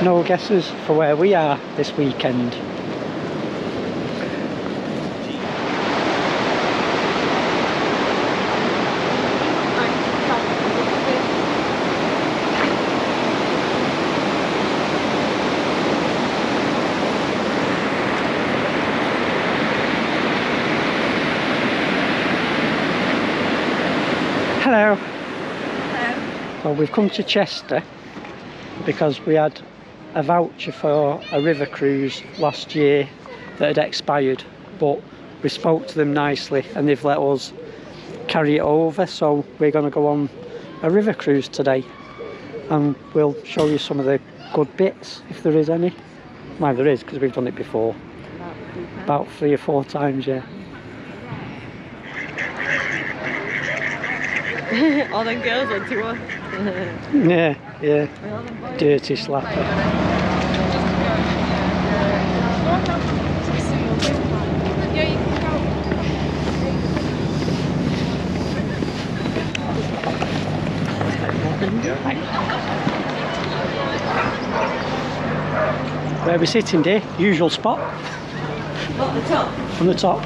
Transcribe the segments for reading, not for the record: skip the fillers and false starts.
No guesses for where we are this weekend. Hello. Hello. Well, we've come to Chester because we had a voucher for a river cruise last year that had expired, but we spoke to them nicely and they've let us carry it over, so we're going to go on a river cruise today and we'll show you some of the good bits, if there is any. Well, there is, because we've done it before about 3 or 4 times. Yeah. All them girls went to us. Yeah. Dirty slapper. Where are we sitting, dear? Usual spot? Not the top. On the top.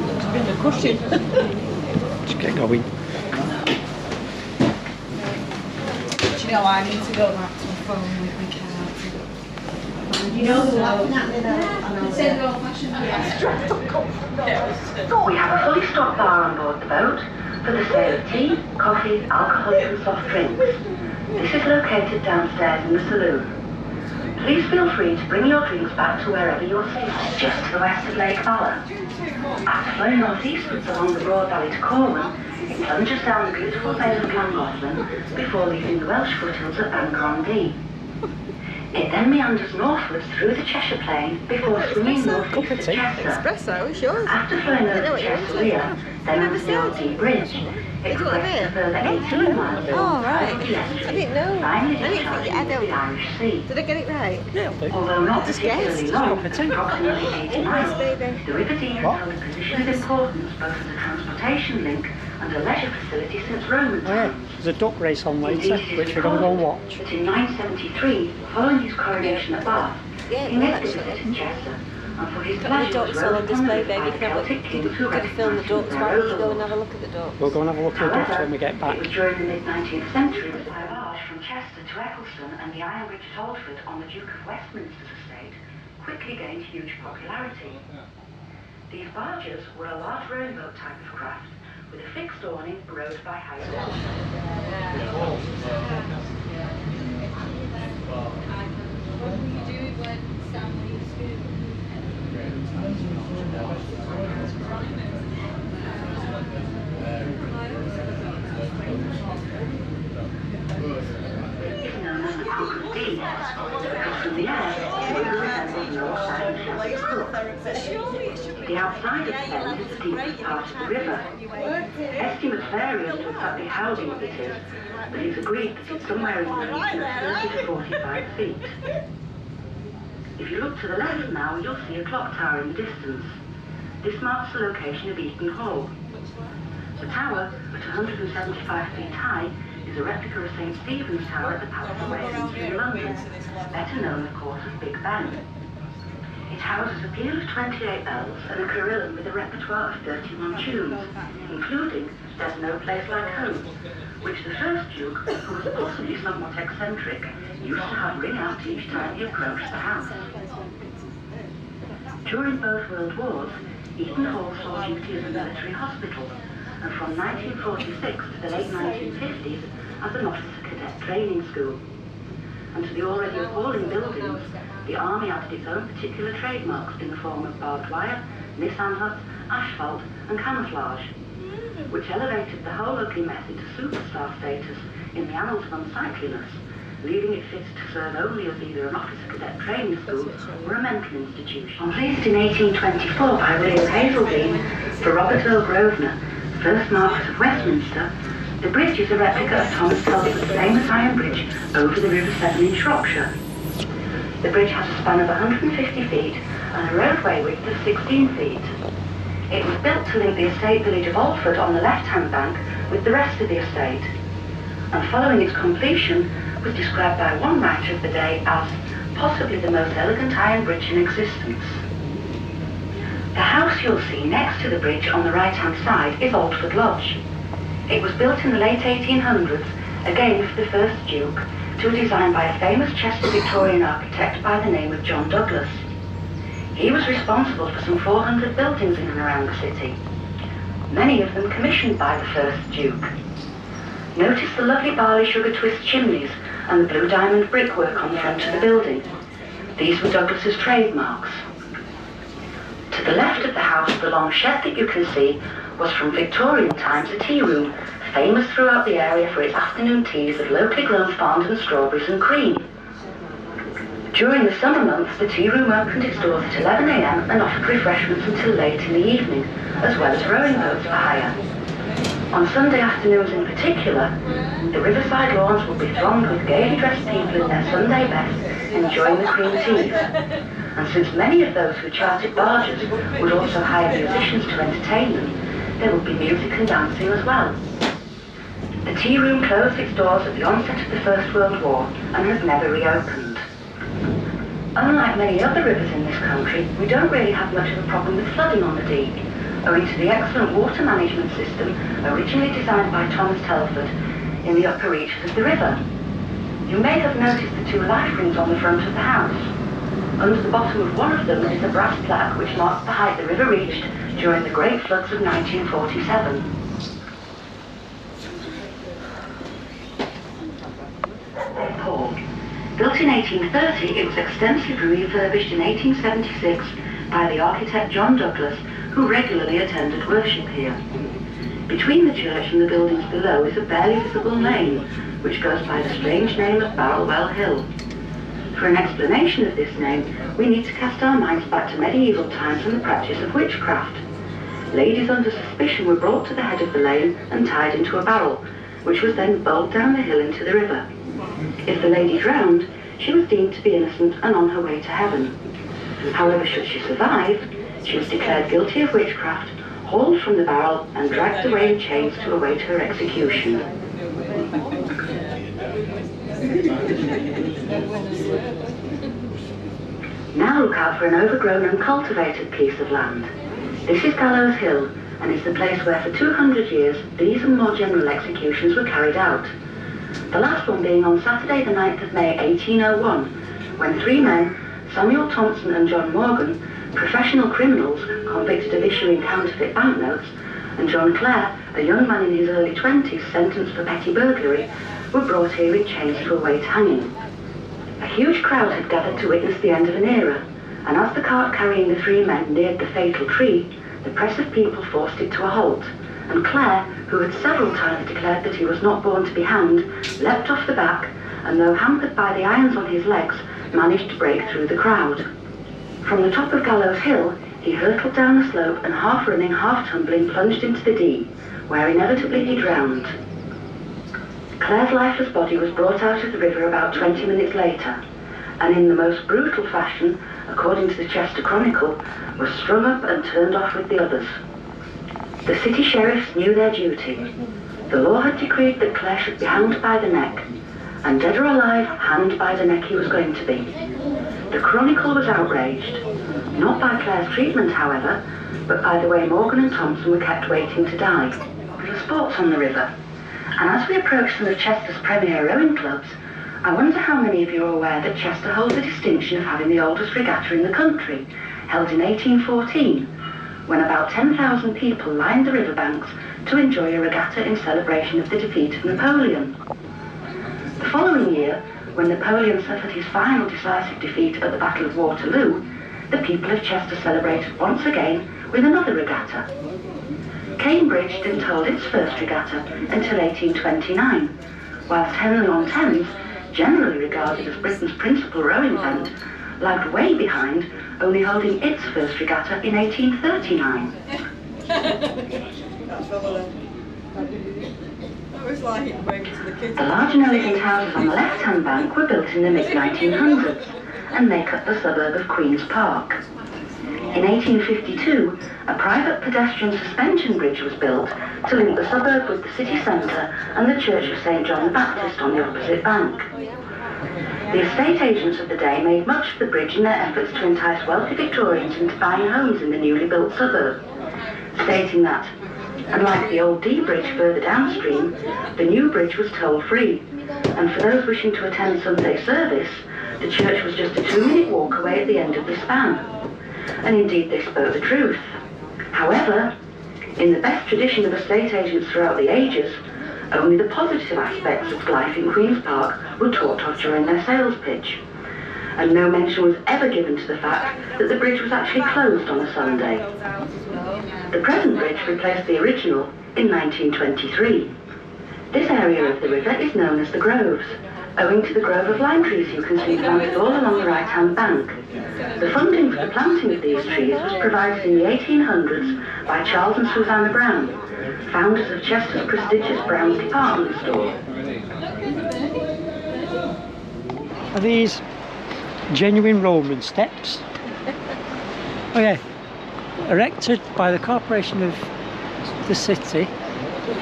It's been a cushion. Just get going. Do you know, I need to go back to my phone with my card. You know, We have a fully stocked bar on board the boat for the sale of tea, coffee, alcohol and soft drinks. This is located downstairs in the saloon. Please feel free to bring your drinks back to wherever you're seated, just to the west of Lake Bala. After flowing northeastwards along the broad valley to Corwin, it plunges down the beautiful vale of Llangollen before leaving the Welsh foothills at Bangor-on-Dee. It then meanders northwards through the Cheshire Plain before swinging northeast to Chester. Espresso, sure. After flowing over to Chester, then over the Old Dee Bridge, it progresses a further 18 miles. Oh, right. I didn't know. Finally discharging into the Irish Sea. Did I get it right? Although not Just particularly guessed. long, approximately 80 miles, baby. the River Dee has held a position of importance both as a transportation link and a leisure facility since Roman Oh yeah, times. there's a duck race on later, which we're going to go and watch. But in 973, following his coronation at Bath, Yeah, he well, made a actually. visit to Chester, and for his Got the pleasure ducks was all on rode upon display, the baby. by Can Celtic kings who we film the recognised ducks? their Why don't you go overlords. and have a look at the ducks? We'll go and have a look at the ducks when we get back. It was during the mid-19th century that by barge from Chester to Eccleston and the Iron Bridge at Aldford on the Duke of Westminster's estate quickly gained huge popularity. These barges were a large rowing boat type of craft with a fixed awning rowed by hired known as the Crook of Dee, because from the air, it resembles the north side of Sheffield Crook. The outside of Fen is the deepest part of the river. Estimates vary as to exactly how deep it is, but it's agreed that it's somewhere in the region of 30 to 45 feet. If you look to the left now, you'll see a clock tower in the distance. This marks the location of Eaton Hall. The tower, at 175 feet high, is a replica of St. Stephen's Tower at the Palace of Westminster in London, better known, of course, as Big Ben. It houses a peal of 28 bells and a carillon with a repertoire of 31 tunes, including There's No Place Like Home, which the first Duke, who was possibly somewhat eccentric, used to have ring out each time he approached the house. During both World Wars, Eaton Hall saw duty as a military hospital, and from 1946 to the late 1950s as an officer cadet training school. And to the already appalling buildings, the Army added its own particular trademarks in the form of barbed wire, Nissan huts, asphalt and camouflage, which elevated the whole ugly method to superstar status in the annals of unsightliness, leaving it fit to serve only as either an officer cadet training school or a mental institution. Leased in 1824 by William Hazeldine for Robert Earl Grosvenor, first Marquess of Westminster, the bridge is a replica of Thomas Telford's famous iron bridge over the River Severn in Shropshire. The bridge has a span of 150 feet and a roadway width of 16 feet. It was built to link the estate village of Aldford on the left-hand bank with the rest of the estate. And following its completion, was described by one writer of the day as possibly the most elegant iron bridge in existence. The house you'll see next to the bridge on the right-hand side is Aldford Lodge. It was built in the late 1800s, again for the first Duke, to a design by a famous Chester Victorian architect by the name of John Douglas. He was responsible for some 400 buildings in and around the city, many of them commissioned by the first Duke. Notice the lovely barley sugar twist chimneys and the blue diamond brickwork on the front of the building. These were Douglas's trademarks. To the left of the house, the long shed that you can see was from Victorian times a tea room, famous throughout the area for its afternoon teas of locally grown fondant, strawberries and cream. During the summer months, the tea room opened its doors at 11 a.m. and offered refreshments until late in the evening, as well as rowing boats for hire. On Sunday afternoons in particular, the riverside lawns would be thronged with gaily dressed people in their Sunday best, enjoying the cream teas. And since many of those who chartered barges would also hire musicians to entertain them, there would be music and dancing as well. The tea room closed its doors at the onset of the First World War and has never reopened. Unlike many other rivers in this country, we don't really have much of a problem with flooding on the Dee, owing to the excellent water management system originally designed by Thomas Telford in the upper reaches of the river. You may have noticed the two life rings on the front of the house. Under the bottom of one of them is a brass plaque which marks the height the river reached during the great floods of 1947. Paul. Built in 1830, it was extensively refurbished in 1876 by the architect John Douglas, who regularly attended worship here. Between the church and the buildings below is a barely visible lane, which goes by the strange name of Barrelwell Hill. For an explanation of this name, we need to cast our minds back to medieval times and the practice of witchcraft. Ladies under suspicion were brought to the head of the lane and tied into a barrel, which was then bowled down the hill into the river. If the lady drowned, she was deemed to be innocent and on her way to heaven. However, should she survive, she was declared guilty of witchcraft, hauled from the barrel and dragged away in chains to await her execution. Now look out for an overgrown and cultivated piece of land. This is Gallows Hill, and is the place where for 200 years these and more general executions were carried out. The last one being on Saturday the 9th of May 1801, when three men, Samuel Thompson and John Morgan, professional criminals convicted of issuing counterfeit banknotes, and John Clare, a young man in his early 20s sentenced for petty burglary, were brought here in chains to await hanging. A huge crowd had gathered to witness the end of an era, and as the cart carrying the three men neared the fatal tree, the press of people forced it to a halt, and Clare, who had several times declared that he was not born to be hanged, leapt off the back, and though hampered by the irons on his legs, managed to break through the crowd. From the top of Gallows Hill, he hurtled down the slope and half running, half tumbling, plunged into the Dee, where inevitably he drowned. Clare's lifeless body was brought out of the river about 20 minutes later, and in the most brutal fashion, according to the Chester Chronicle, was strung up and turned off with the others. The city sheriffs knew their duty. The law had decreed that Clare should be hanged by the neck, and dead or alive, hanged by the neck he was going to be. The Chronicle was outraged, not by Clare's treatment, however, but by the way Morgan and Thompson were kept waiting to die. There were sports on the river, and as we approach some of Chester's premier rowing clubs, I wonder how many of you are aware that Chester holds the distinction of having the oldest regatta in the country, held in 1814, when about 10,000 people lined the riverbanks to enjoy a regatta in celebration of the defeat of Napoleon. The following year, when Napoleon suffered his final decisive defeat at the Battle of Waterloo, the people of Chester celebrated once again with another regatta. Cambridge didn't hold its first regatta until 1829, whilst Henley-on-Thames, generally regarded as Britain's principal rowing event, lagged way behind, only holding its first regatta in 1839. The large and elegant houses on the left-hand bank were built in the mid-1900s and make up the suburb of Queen's Park. In 1852, a private pedestrian suspension bridge was built to link the suburb with the city centre and the Church of St John the Baptist on the opposite bank. The estate agents of the day made much of the bridge in their efforts to entice wealthy Victorians into buying homes in the newly built suburb, stating that, unlike the old Dee Bridge further downstream, the new bridge was toll-free, and for those wishing to attend Sunday service, the church was just a 2-minute walk away at the end of the span. And indeed they spoke the truth. However, in the best tradition of estate agents throughout the ages, only the positive aspects of life in Queen's Park were talked of during their sales pitch. And no mention was ever given to the fact that the bridge was actually closed on a Sunday. The present bridge replaced the original in 1923. This area of the river is known as the Groves, owing to the grove of lime trees you can see planted all along the right-hand bank. The funding for the planting of these trees was provided in the 1800s by Charles and Susanna Brown, founders of Chester's prestigious Brown's department store. Are these genuine Roman steps? Oh yeah, erected by the Corporation of the City,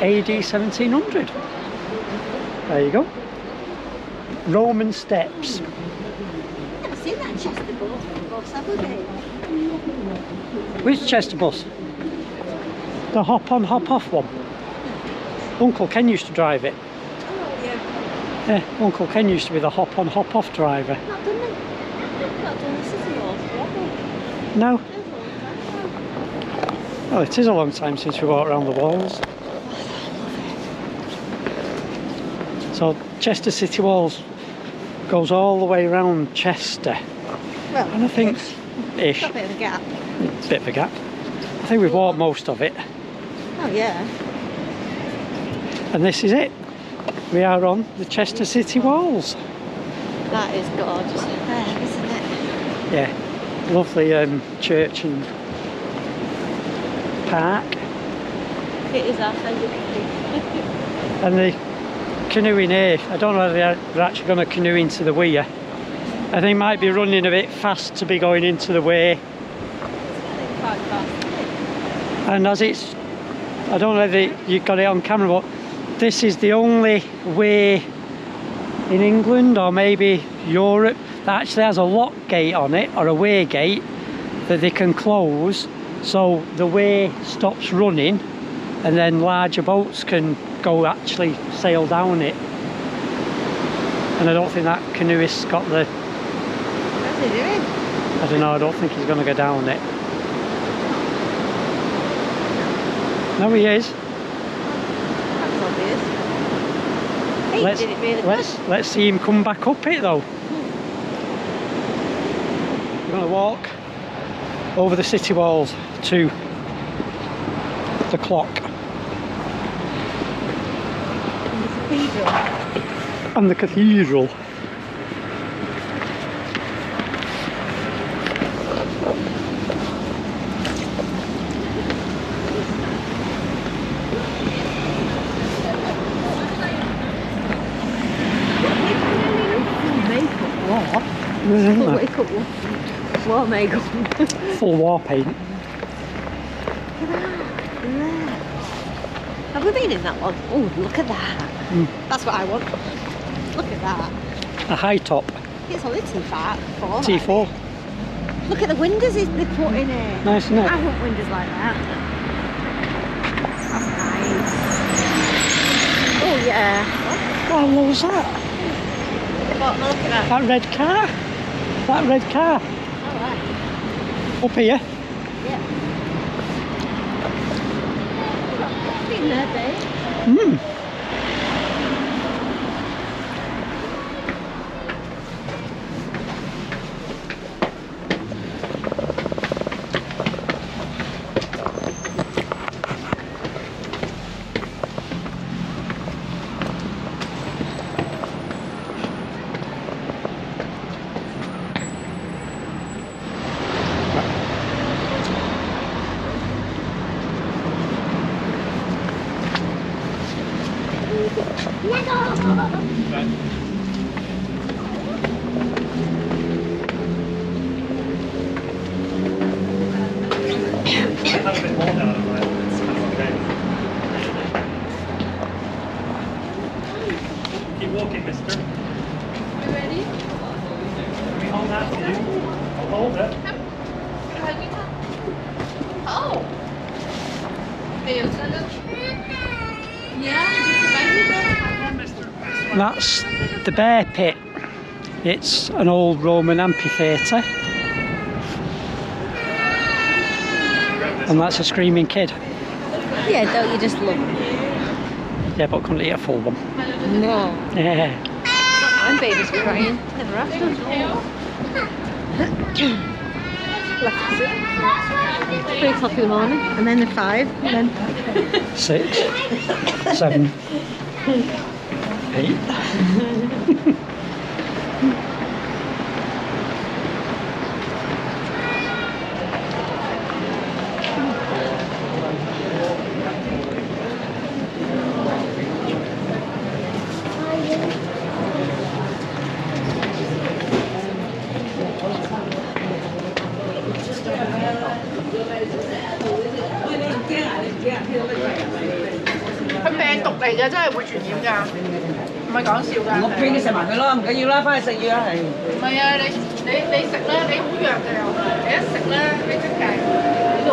AD 1700. There you go. Roman steps. I've never seen that Chester bus, have we? Which Chester bus? The hop on, hop off one. Uncle Ken used to drive it. Oh, yeah. Yeah, Uncle Ken used to be the hop on, hop off driver. Not done it. Not done the city walls forever. No. Well, it is a long time since we walked around the walls. So Chester City Walls goes all the way around Chester. Well, And I think, ish, got a bit of a gap. bit of a gap. I think we've walked most of it. Oh, yeah. And this is it. We are on the Chester City Walls. That is gorgeous there, isn't it? Yeah, lovely church and park. It is our favourite. And the canoeing here, I don't know whether they're actually going to canoe into the weir. I think it might be running a bit fast to be going into the weir. And as it's, I don't know whether you got it on camera, but this is the only way in England or maybe Europe that actually has a lock gate on it, or a weir gate that they can close, so the weir stops running and then larger boats can go actually sail down it. And I don't think that canoeist's got the, What's he doing? I don't know, I don't think he's going to go down it. No, he is. That's obvious. He Let's, did it really let's see him come back up it though. We're going to walk over the city walls to the clock. And the cathedral. Full makeup. War makeup. Full war paint. Have we been in that one? Oh, look at that. That's what I want. Look at that. A high top. It's only T4. T4. Look at the windows they put in here. Nice, isn't it? I want windows like that. That's nice. Oh yeah. What was that? What, look at that. That red car. That red car. Alright. Up here. Yeah. Been there, babe. Keep walking, mister. Oh. That's the Bear Pit. It's an old Roman amphitheatre. And that's a screaming kid. Yeah, don't you just love them? Yeah, but couldn't eat a full one. No. Yeah. I'm babies crying. Never have done. 3 o'clock in the morning, and then at 5, and then 6, 7, 8.嚟嘅，真係會傳染㗎，唔係講笑㗎。我俾你食埋佢咯，唔緊要啦，翻去食嘢啦，係。唔係啊，你食啦，你好弱嘅又，你一食咧，你即係喺度。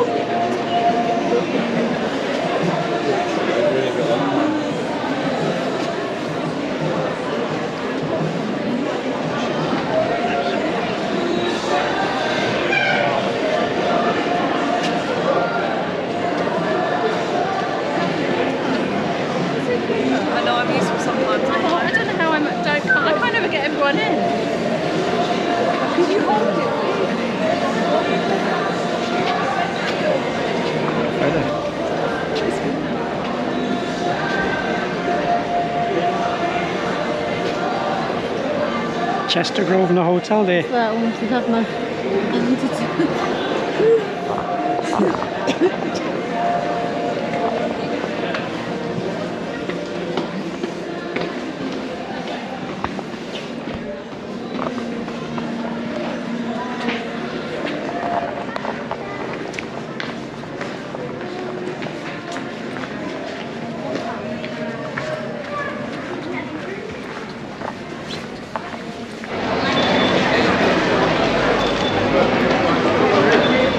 Everyone in. Could you hold it? Right there. Chester Grosvenor Hotel there. Well, I wanted to have my...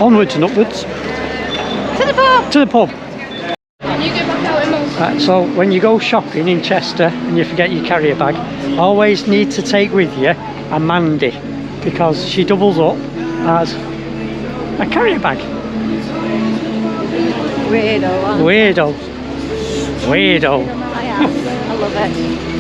Onwards and upwards. To the pub! To the pub. And you go back out in Malta. Right, so when you go shopping in Chester and you forget your carrier bag, always need to take with you a Mandy, because she doubles up as a carrier bag. Weirdo, aren't Weirdo. Weirdo. I am. I love it.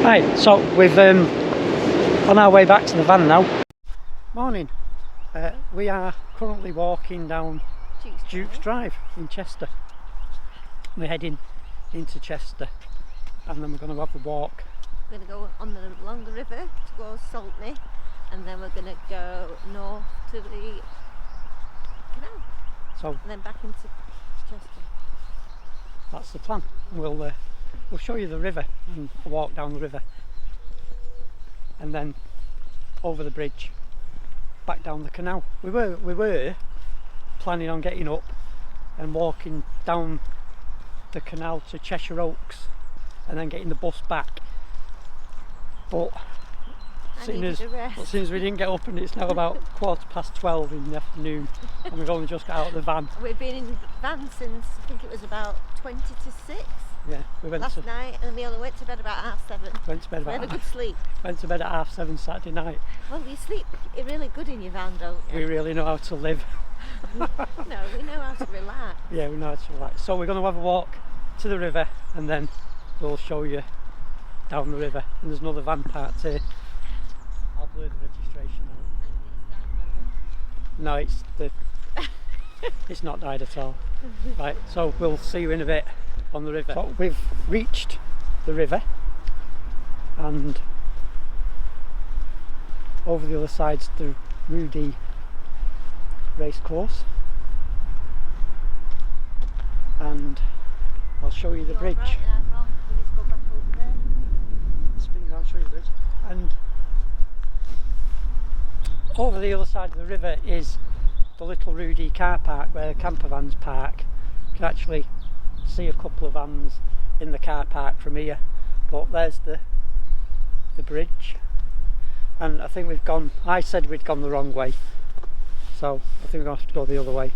Right, so we've on our way back to the van now. Morning. We are currently walking down Duke's Drive in Chester. We're heading into Chester, and then we're going to have a walk. We're going to go along the river to go Saltney, and then we're going to go north to the canal, So and then back into Chester. that's the plan. We'll show you the river and a walk down the river, and then over the bridge back down the canal. We were planning on getting up and walking down the canal to Cheshire Oaks and then getting the bus back, but seeing as we didn't get up and it's now about 12:15 in the afternoon and we've only just got out of the van. We've been in the van since I think it was about 20 to 6 Yeah, we went last night, and we only went to bed about 7:30. Went to bed We had a about good sleep. went to bed at 7:30 Saturday night. Well, you sleep really good in your van, don't you? We really know how to live. No, we know how to relax. Yeah, we know how to relax. So we're going to have a walk to the river and then we'll show you down the river, and there's another van parked here. I'll blur the registration out. No, it's not died at all. Right, so we'll see you in a bit on the river. So we've reached the river, and over the other side's the Rudy racecourse, and I'll show you the bridge. Right, and I'm wrong. We just go back over there. Spin around, show you the bridge. And over the other side of the river is the little Rudy car park where the camper vans park. You can actually see a couple of vans in the car park from here, but there's the bridge. And I think I said we'd gone the wrong way, so I think we're going to have to go the other way.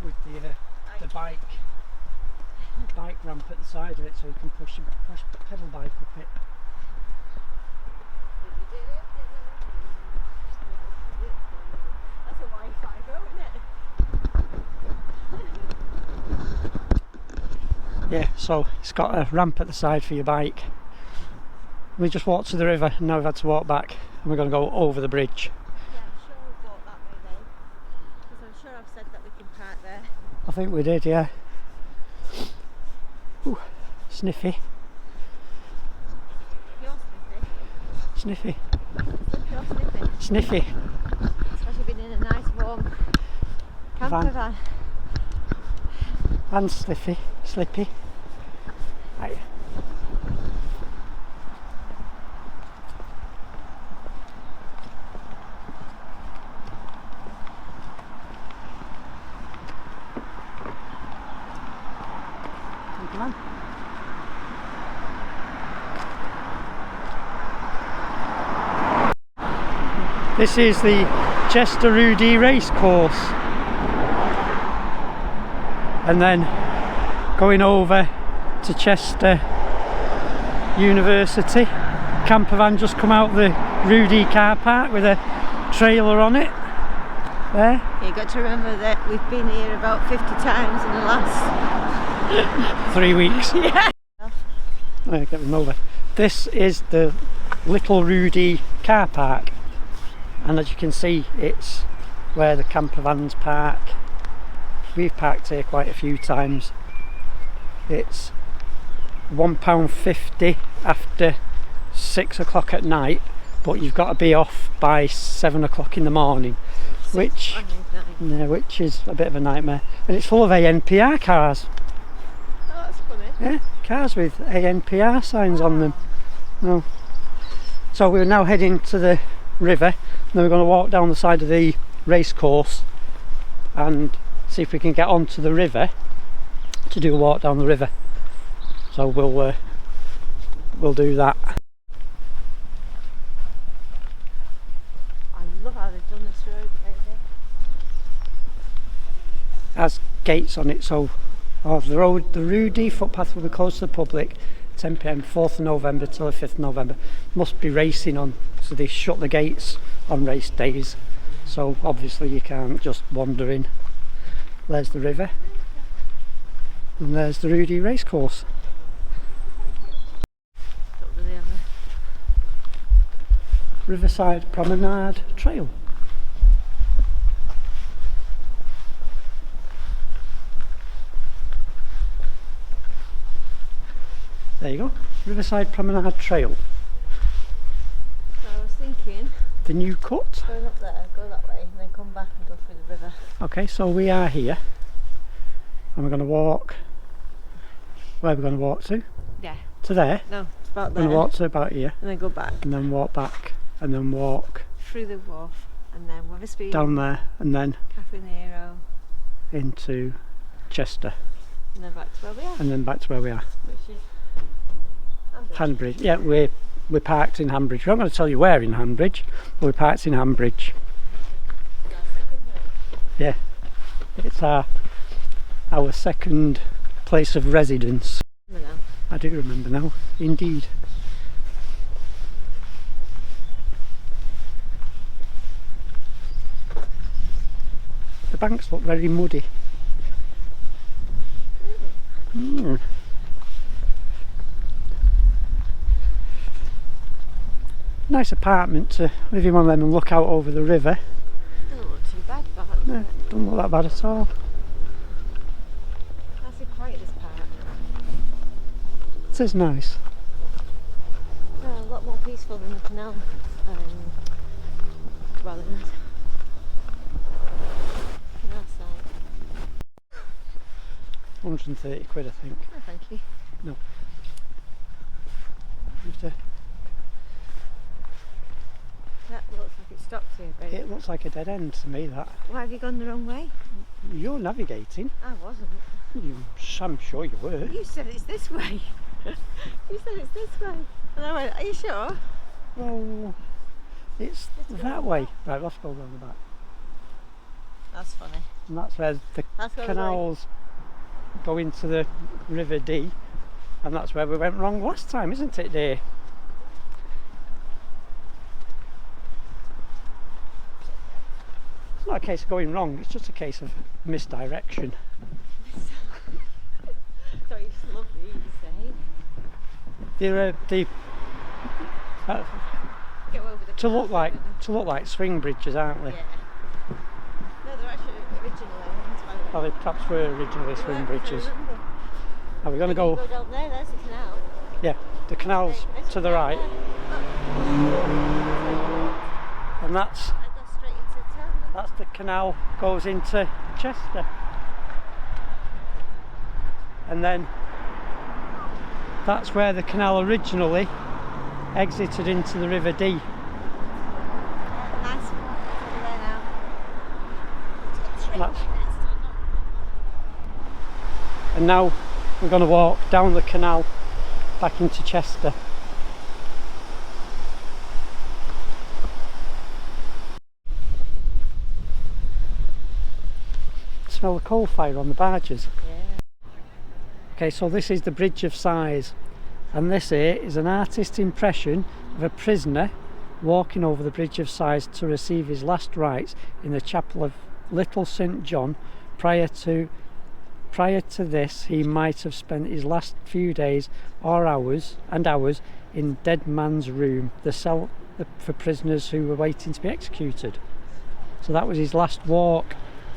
With the bike ramp at the side of it, so you can push pedal bike up it. That's a Wi-Fi go, isn't it? Yeah, so it's got a ramp at the side for your bike. We just walked to the river, and now we've had to walk back, and we're going to go over the bridge. Yeah, I'm sure we bought that way then, because I'm sure I've said that we can park there. I think we did, yeah. Ooh, sniffy. You're sniffy. Sniffy. You're sniffy. Sniffy. Especially being in a nice warm camper van. And slippy. Right. Come on. This is the Chester Rudy racecourse, and then going over to Chester University. Camper van just come out the Rudy car park with a trailer on it. There. You've got to remember that we've been here about 50 times in the last 3 weeks. yeah. There, get them over. This is the little Rudy car park, and as you can see, it's where the camper vans park. We've parked here quite a few times. It's £1.50 after 6 o'clock at night, but you've got to be off by 7 o'clock in the morning, which is a bit of a nightmare. And it's full of ANPR cars. Oh, that's funny. Yeah, cars with ANPR signs on them. Oh. So we're now heading to the river, and then we're going to walk down the side of the race course and see if we can get onto the river to do a walk down the river. So we'll do that. I love how they've done this road over there. It has gates on it, so the Rudy footpath will be closed to the public 10 PM 4th of November till the 5th of November. Must be racing on, so they shut the gates on race days, so obviously you can't just wander in. There's the river, and there's the Rudy racecourse. Riverside Promenade Trail. There you go, Riverside Promenade Trail. So I was thinking, The new cut. going up there, go that way, and then come back and go through the river. Okay, so we are here, and we're going to walk. Where are we going to walk to? Yeah. To there. No, it's about We're there. going to walk to about here, And then go back and then walk back, and then walk through the wharf, and then Wetherspoon, down there, and then Cafe Nero, into Chester, and then back to where we are, and then back to where we are. which is Hanbridge. Yeah, we're we parked in Hanbridge. We're not going to tell you where in Hanbridge, but we parked in Hanbridge. Yeah, it's our second place of residence. I do remember now, indeed. The banks look very muddy. Nice apartment to live in one of them and look out over the river. Doesn't look too bad, but No, doesn't look that bad at all. nice and quiet this part. It is nice. A lot more peaceful than the canal. Rather than canal side. 130 quid, I think. Oh, thank you. No. You have to- That looks like it stopped here, babe. It looks like a dead end to me, that. Why have you gone the wrong way? You're navigating. I wasn't. I'm sure you were. You said it's this way. You said it's this way. And I went, are you sure? Well, it's that way. Right, let's go round the back. That's funny. And that's where the That's where we're canals go into the River Dee. And that's where we went wrong last time, isn't it, dear? It's not a case of going wrong, it's just a case of misdirection. Don't you just love these, eh? They're Go over the to look canal, like swing bridges, aren't they? Yeah. No, they're actually originally. That's why Oh, they perhaps were originally they swing weren't, bridges. I remember. Are we going to Then you go? go down there, there's the canal. Yeah, the canal's to the right, and that's I go straight into town. the canal goes into Chester, and then that's where the canal originally exited into the River Dee. Nice spot over there now. It's got And, that's, trees next to it. and now we're going to walk down the canal back into Chester. Smell the coal fire on the barges. Yeah. Okay, so this is the Bridge of Sighs, and this here is an artist's impression of a prisoner walking over the Bridge of Sighs to receive his last rites in the chapel of Little St John. Prior to this, he might have spent his last few days or hours in Dead Man's Room, the cell for prisoners who were waiting to be executed. So that was his last walk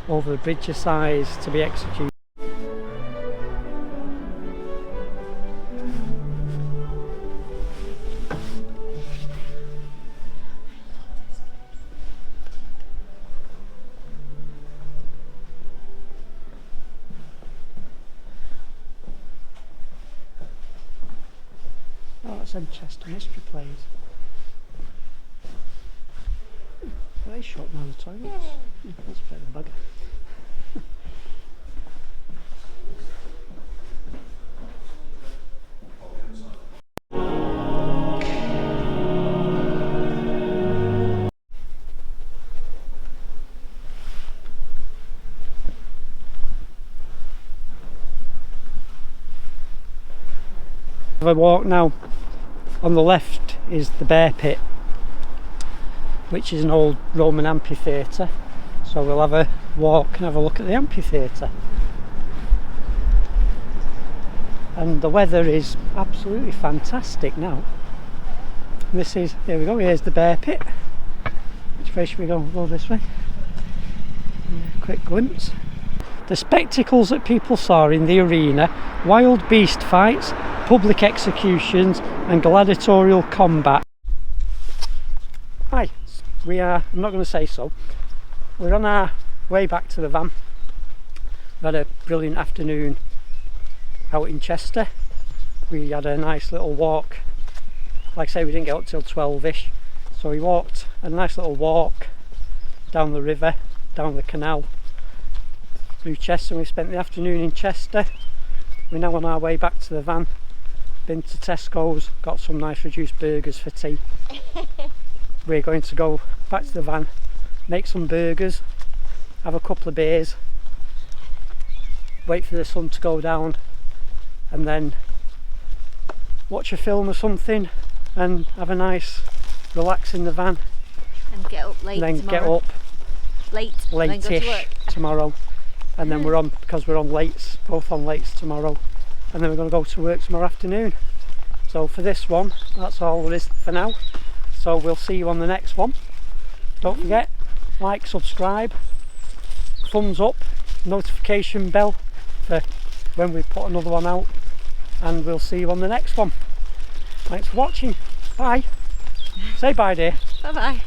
over the Bridge of Sighs to be executed. Oh, that's them Chester Mystery Plays. Are they shut now, the toilets? That's a bit of a bugger. If I walk now, on the left is the Bear Pit, which is an old Roman amphitheatre, so we'll have a walk and have a look at the amphitheatre. And the weather is absolutely fantastic now. And this is, here we go, here's the Bear Pit. Which way should we go? We'll go this way. Quick glimpse. The spectacles that people saw in the arena: wild beast fights, public executions and gladiatorial combat. Hi, we are, I'm not going to say so, we're on our way back to the van. We've had a brilliant afternoon out in Chester. We had a nice little walk. Like I say, we didn't get up till 12ish, so we walked a nice little walk down the river, down the canal, through Chester, and we spent the afternoon in Chester. We're now on our way back to the van been to Tesco's, got some nice reduced burgers for tea. We're going to go back to the van, make some burgers, have a couple of beers, wait for the sun to go down, and then watch a film or something and have a nice relax in the van. And get up late And then tomorrow. get up Late. And then go to late-ish work. tomorrow. And then we're on, because we're on lates, both on lates tomorrow. And then we're going to go to work tomorrow afternoon. So for this one, that's all there is for now. So we'll see you on the next one. Don't forget, like, subscribe, thumbs up, notification bell for when we put another one out. And we'll see you on the next one. Thanks for watching. Bye. Say bye, dear. Bye bye.